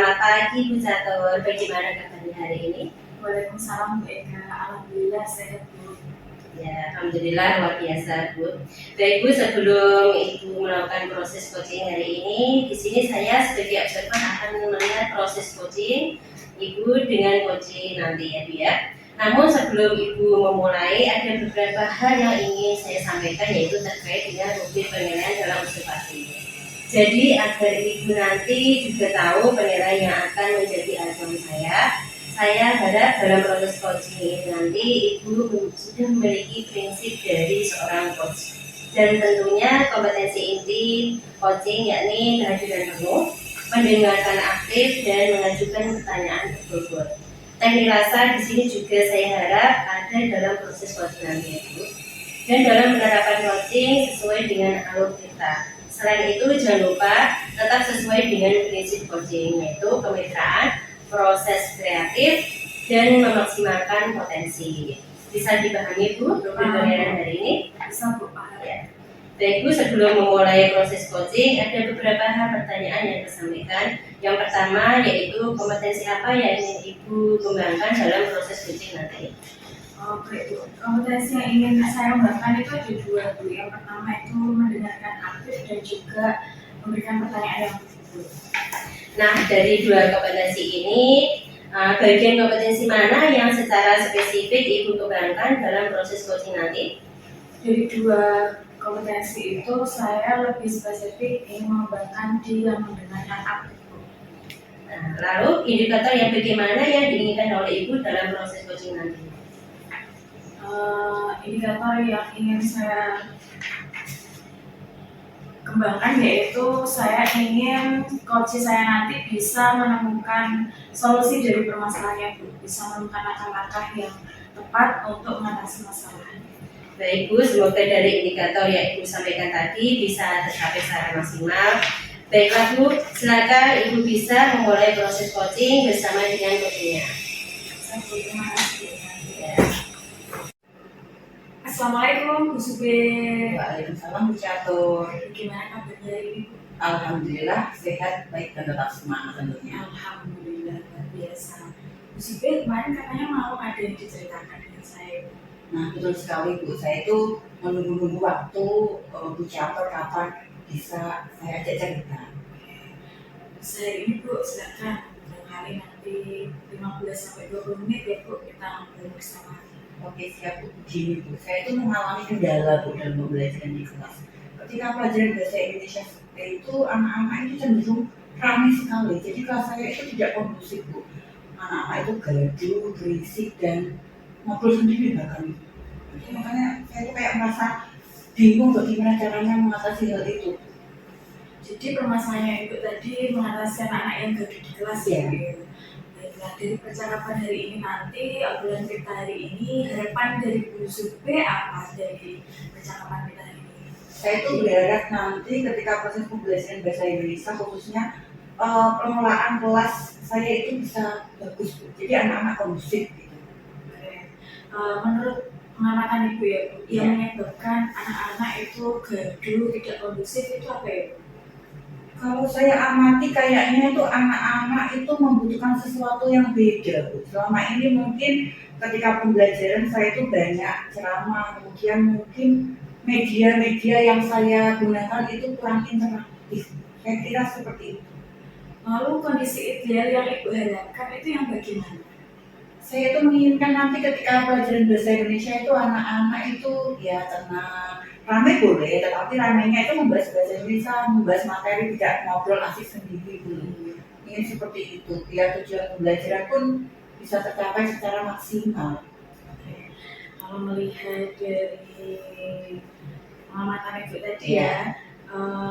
Selamat pagi Bu Catur, bagaimana kabarnya hari ini? Waalaikumsalam Bu Eka, alhamdulillah sehat Bu. Ya, alhamdulillah luar biasa Bu. Baik Bu, sebelum Ibu melakukan proses coaching hari ini, di sini saya sebagai observer akan melihat proses coaching Ibu dengan coaching nanti ya Bu ya. Namun sebelum Ibu memulai, ada beberapa hal yang ingin saya sampaikan, yaitu terkait dengan mobil penilaian dalam observasi. Jadi agar Ibu nanti juga tahu penilaian yang akan menjadi acuan saya harap dalam proses coaching ini nanti Ibu sudah memiliki prinsip dari seorang coach. Dan tentunya kompetensi inti coaching yakni kehadiran penuh, mendengarkan aktif, dan mengajukan pertanyaan berbobot. Teknik rasa di sini juga saya harap ada dalam proses coaching nanti Ibu. Dan dalam penerapan coaching sesuai dengan alur kita. Selain itu jangan lupa tetap sesuai dengan prinsip coaching, yaitu kemitraan, proses kreatif, dan memaksimalkan potensi. Bisa dipahami Bu penilaian hari ini? Bisa Bu. Ya. Baik Bu, sebelum memulai proses coaching ada beberapa hal pertanyaan yang disampaikan. Yang pertama yaitu kompetensi apa yang ingin Ibu kembangkan dalam proses coaching nanti? Oke Bu, kompetensi yang ingin saya kembangkan itu ada dua Bu. Yang pertama itu mendengarkan aktif dan juga memberikan pertanyaan yang berbobot. Nah, dari dua kompetensi ini, bagian kompetensi mana yang secara spesifik Ibu kembangkan dalam proses coaching nanti? Dari dua kompetensi itu saya lebih spesifik ingin mengembangkan di yang mendengarkan aktif Bu. Nah, lalu indikator yang bagaimana yang diinginkan oleh Ibu dalam proses coaching nanti? Indikator yang ingin saya kembangkan yaitu saya ingin coach saya nanti bisa menemukan solusi dari permasalahannya Bu, bisa menemukan langkah-langkah yang tepat untuk mengatasi masalah. Baik Bu, semoga dari indikator yang Ibu sampaikan tadi bisa tercapai secara maksimal. Baiklah Bu, silakan Ibu bisa memulai proses coaching bersama dengan coachingnya. Terima kasih. Ya. Assalamualaikum Bu Sube. Waalaikumsalam Bu Catur. Gimana kabarnya ini Bu? Alhamdulillah sehat, baik dan tetap semangat tentunya. Alhamdulillah luar biasa. Bu Sube kemarin katanya mau ada yang diceritakan dengan saya. Nah betul sekali Bu, saya itu menunggu-nunggu waktu Bu Catur kapan bisa saya ajak cerita. Saya ini Bu, silakan barangkali nanti 15-20 menit ya Bu, kita ngobrol bersama. Oke siap Bu, begini Bu, saya itu mengalami kendala Bu dalam pembelajaran di kelas. Ketika pelajaran bahasa Indonesia itu anak-anak itu cenderung ramai sekali, jadi kelas saya itu tidak kondusif Bu. Anak-anak itu gaduh, berisik dan ngobrol sendiri bahkan. Jadi makanya saya itu kayak merasa bingung bagaimana caranya mengatasi hal itu. Jadi permasalahannya itu tadi mengatasi anak-anak yang gaduh di kelas ya. Baiklah, dari percakapan hari ini nanti, obrolan kita hari ini, harapan dari Bu Sube apa dari percakapan kita hari ini? Saya itu berharap nanti ketika proses pembelajaran bahasa Indonesia khususnya pengelolaan kelas saya itu bisa bagus Bu. Jadi anak-anak kondusif gitu. Menurut pengamatan Ibu ya Bu, yang menyebabkan anak-anak itu gaduh, tidak kondusif itu apa ya Bu? Kalau saya amati kayaknya itu anak-anak itu membutuhkan sesuatu yang beda Bu. Selama ini mungkin ketika pembelajaran saya itu banyak ceramah, kemudian mungkin media-media yang saya gunakan itu kurang interaktif. Saya kira seperti itu. Lalu kondisi ideal yang Ibu harapkan itu yang bagaimana? Saya itu menginginkan nanti ketika pelajaran bahasa Indonesia itu anak-anak itu ya tenang, ramai boleh, tetapi ramainya itu membahas bahasa Indonesia, membahas materi, tidak ngobrol asik sendiri dulu. Ingin seperti itu, biar tujuan pembelajaran pun bisa tercapai secara maksimal. Kalau melihat dari pengamatan Ibu tadi ya,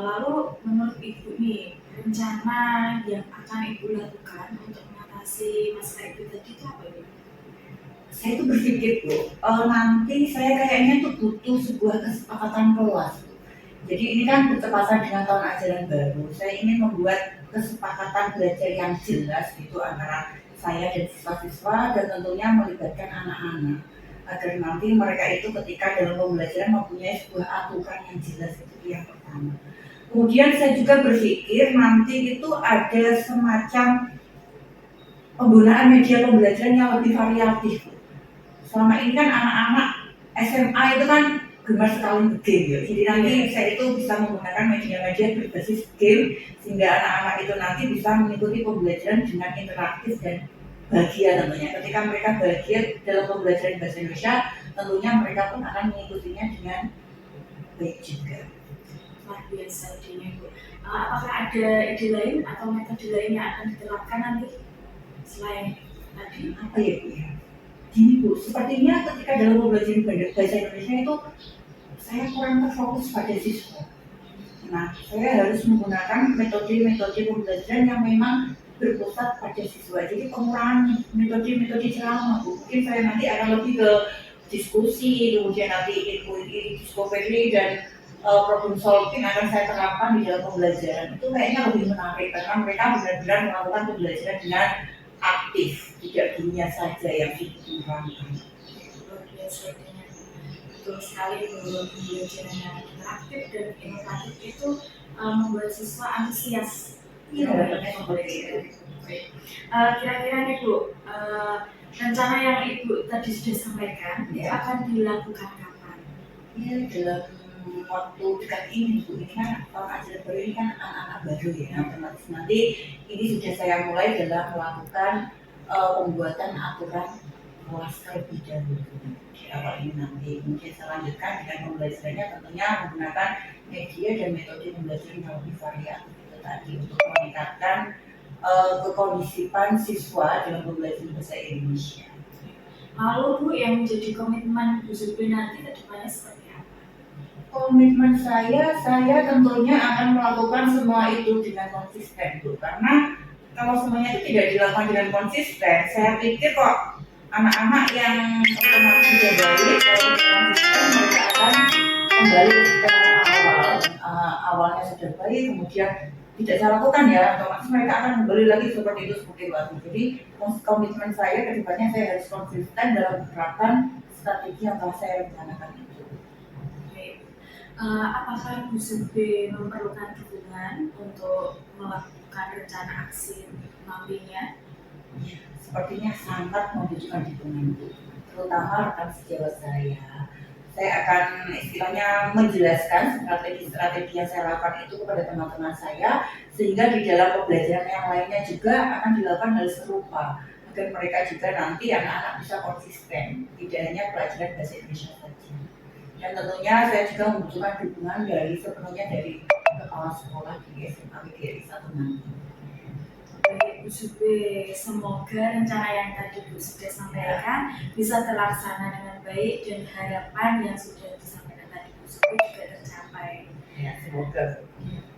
lalu menurut Ibu nih, rencana yang akan Ibu lakukan untuk mengatasi masalah Ibu tadi itu apa ya? Saya itu berpikir Bu, nanti saya kayaknya tuh butuh sebuah kesepakatan kelas. Jadi ini kan bertepatan dengan tahun ajaran baru. Saya ingin membuat kesepakatan belajar yang jelas gitu antara saya dan siswa-siswa dan tentunya melibatkan anak-anak agar nanti mereka itu ketika dalam pembelajaran mempunyai sebuah aturan yang jelas, itu yang pertama. Kemudian saya juga berpikir nanti itu ada semacam penggunaan media pembelajaran yang lebih variatif. Selama ini kan anak-anak SMA itu kan gemar sekali game ya. Jadi nanti saya itu bisa menggunakan media-media berbasis game sehingga anak-anak itu nanti bisa mengikuti pembelajaran dengan interaktif dan bahagia tentunya. Ketika mereka bahagia dalam pembelajaran bahasa Indonesia, tentunya mereka pun akan mengikutinya dengan baik juga. Luar biasa idenya Bu. Apakah ada ide lain atau metode lain yang akan diterapkan nanti selain tadi? Apa ya Bu ya? Gini Bu, sepertinya ketika dalam pembelajaran bahasa Indonesia itu saya kurang terfokus pada siswa. Nah, saya harus menggunakan metode-metode pembelajaran yang memang berpusat pada siswa. Jadi pengurangan metode-metode ceramah Bu. Mungkin saya nanti akan lebih ke diskusi, kemudian nanti ilmu discovery dan problem solving akan saya terapkan di dalam pembelajaran. Itu kayaknya lebih menarik karena mereka benar-benar melakukan pembelajaran dengan aktif, tidak dunia saja yang dikembangkan. Luar biasa idenya. Betul sekali bahwa pembelajaran yang interaktif dan inovatif itu membuat siswa antusias. Iya, seperti itu. Kira-kira nih Bu, rencana yang Ibu tadi sudah sampaikan itu akan dilakukan kapan? Ya, dalam waktu dekat ini Bu, ini kan tahun ajaran baru ini kan anak-anak baru ya, otomatis nanti ini sudah saya mulai dalam melakukan pembuatan aturan kelas terlebih dahulu. Di awal ini nanti mungkin saya lanjutkan dengan pembelajarannya tentunya menggunakan media dan metode pembelajaran yang lebih variatif itu tadi untuk meningkatkan kekondisipan siswa dalam pembelajaran bahasa Indonesia. Lalu Bu, yang menjadi komitmen Bu Zubi nanti ke depannya seperti apa? Komitmen saya tentunya akan melakukan semua itu dengan konsisten Bu, karena kalau semuanya itu tidak dilakukan dengan konsisten, saya pikir kok anak-anak yang otomatis sudah baik, kalau tidak konsisten mereka akan kembali ke awalnya sudah baik, kemudian tidak saya lakukan ya, otomatis mereka akan kembali lagi seperti itu seperti waktu. Jadi komitmen saya ke depannya saya harus konsisten dalam menerapkan strategi yang telah saya rencanakan itu. Apakah Bu Zubi memerlukan dukungan untuk melakukan rencana aksi nantinya? Sepertinya sangat membutuhkan dukungan Bu, terutama rekan sejawat saya. Saya akan istilahnya menjelaskan strategi-strategi yang saya lakukan itu kepada teman-teman saya, sehingga di dalam pembelajaran yang lainnya juga akan dilakukan hal serupa agar mereka juga nanti anak-anak bisa konsisten, tidak hanya pelajaran bahasa Indonesia saja. Dan tentunya saya juga membutuhkan dukungan sepenuhnya dari kepala sekolah di SMA PGRI 1 nanti. Baik Bu Zubi, semoga rencana yang tadi Bu sudah sampaikan bisa terlaksana dengan baik dan harapan yang sudah disampaikan tadi Bu Zubi juga tercapai. Ya, semoga.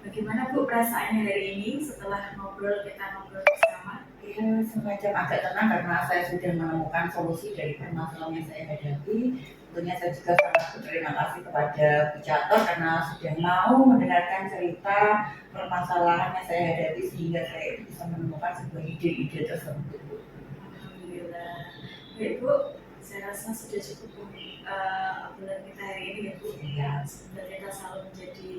Bagaimana Bu perasaannya hari ini setelah kita ngobrol bersama? Ya, semacam agak tenang karena saya sudah menemukan solusi dari permasalahan yang saya hadapi. Tentunya saya juga sangat berterima kasih kepada Bu Catur karena sudah mau mendengarkan cerita permasalahan yang saya hadapi sehingga saya bisa menemukan sebuah ide-ide tersebut. Alhamdulillah. Baik Bu, saya rasa sudah cukup obrolan kita hari ini ya Bu. Ya. Semoga kita selalu menjadi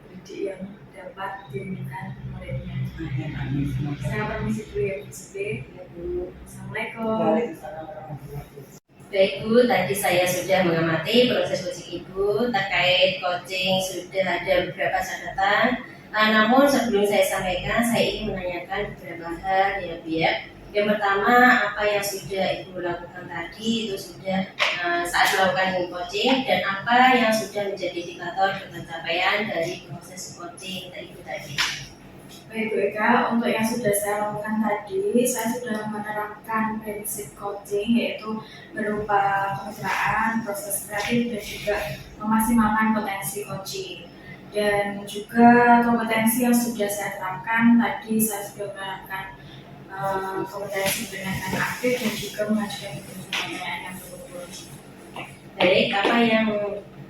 pendidik yang dapat diinginkan muridnya. Amin. Semoga. Saya permisi dulu ya Bu Zubi. Ya, Bu. Assalamualaikum. Waalaikumsalam warahmatullahi wabarakatuh. Baik Bu, tadi saya sudah mengamati proses coaching Ibu terkait coaching sudah ada beberapa catatan. Namun sebelum saya sampaikan, saya ingin menanyakan beberapa hal ya Bu ya. Yang pertama, apa yang sudah Ibu lakukan tadi itu sudah saat melakukan coaching dan apa yang sudah menjadi indikator pencapaian dari proses coaching Ibu tadi. Baik Bu Eka, untuk yang sudah saya lakukan tadi, saya sudah menerapkan prinsip coaching yaitu berupa kemitraan, proses kreatif dan juga memaksimalkan potensi coaching. Dan juga kompetensi yang sudah saya terapkan tadi, saya sudah menerapkan kompetensi pendidikan aktif dan juga mengajukan pertanyaan yang berukur. Baik, apa yang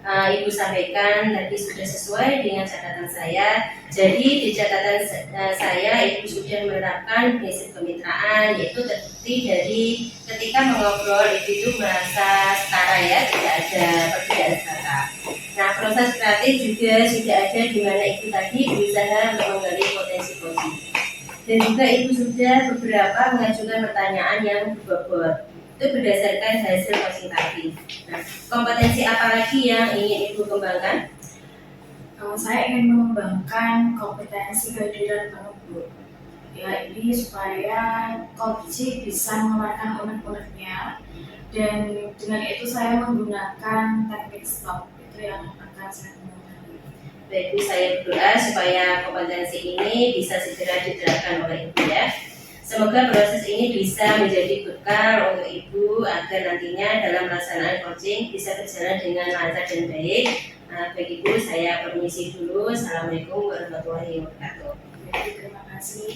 Ibu sampaikan tadi sudah sesuai dengan catatan saya. Jadi di catatan saya Ibu sudah menerapkan prinsip kemitraan, yaitu terdiri dari ketika mengobrol itu merasa setara ya, tidak ada perbedaan kata. Nah, proses kreatif juga sudah ada di mana Ibu tadi berusaha untuk menggali potensi coaching. Dan juga Ibu sudah beberapa mengajukan pertanyaan yang berbobot. Itu berdasarkan hasil coaching tadi. Nah, kompetensi apa lagi yang ingin Ibu kembangkan? Saya ingin mengembangkan kompetensi kehadiran penuh, Bu. Ya, ini supaya coaching bisa mengeluarkan unek-uneknya, dan dengan itu saya menggunakan teknik stop. Itu yang akan saya gunakan. Baik, Bu, saya berdoa supaya kompetensi ini bisa segera diterapkan oleh Ibu ya. Semoga proses ini bisa menjadi bekal untuk Ibu agar nantinya dalam pelaksanaan coaching bisa berjalan dengan lancar dan baik. Bagi Ibu, saya permisi dulu. Assalamualaikum warahmatullahi wabarakatuh. Jadi, terima kasih.